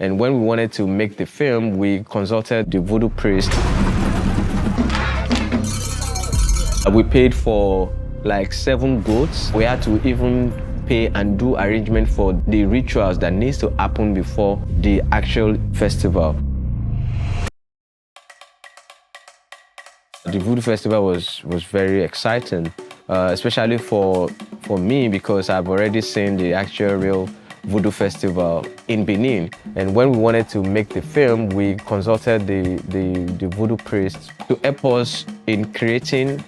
And when we wanted to make the film, we consulted the voodoo priest. We paid for like 7 goats. We had to even pay and do arrangement for the rituals that needs to happen before the actual festival. The Voodoo Festival was very exciting, especially for me, because I've already seen the actual real Voodoo Festival in Benin. And when we wanted to make the film, we consulted the Voodoo priest to help us in creating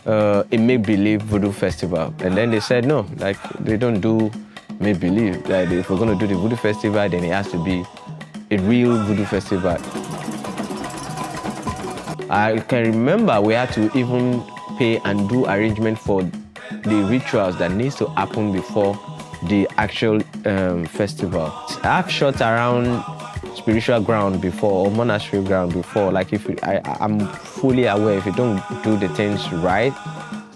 a make-believe Voodoo Festival. And then they said, no, like they don't do make-believe. Like if we're going to do the Voodoo Festival, then it has to be a real Voodoo Festival. I can remember we had to even pay and do arrangement for the rituals that needs to happen before the actual festival. I've shot around spiritual ground before or monastery ground before. Like I'm fully aware if you don't do the things right,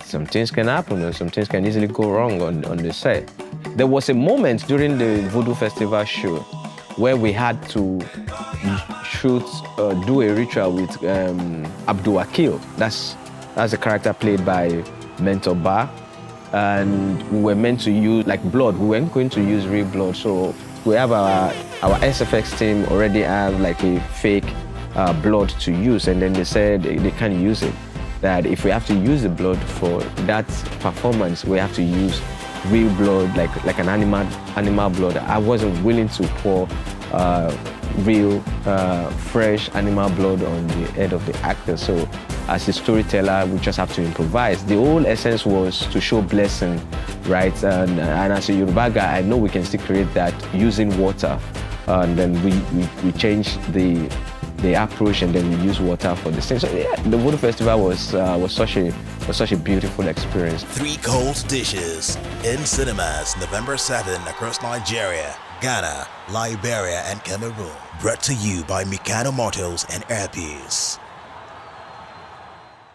some things can happen or some things can easily go wrong on the set. There was a moment during the Voodoo Festival shoot where we had to do a ritual with Abdul Akil. That's a character played by Mentor Ba. And we were meant to use like blood. We weren't going to use real blood. So we have our SFX team already have like a fake blood to use. And then they said they can't use it. That if we have to use the blood for that performance, we have to use real blood, like an animal blood. I wasn't willing to pour real, fresh animal blood on the head of the actor. So as a storyteller, we just have to improvise. The whole essence was to show blessing, right? And as a Yoruba guy, I know we can still create that using water. And then we changed the approach, and then we use water for the scene. So yeah, the Vodum Festival was such a beautiful experience. 3 cold dishes in cinemas November 7 across Nigeria, Ghana, Liberia, and Cameroon. Brought to you by Mikado Motors and Airpeace.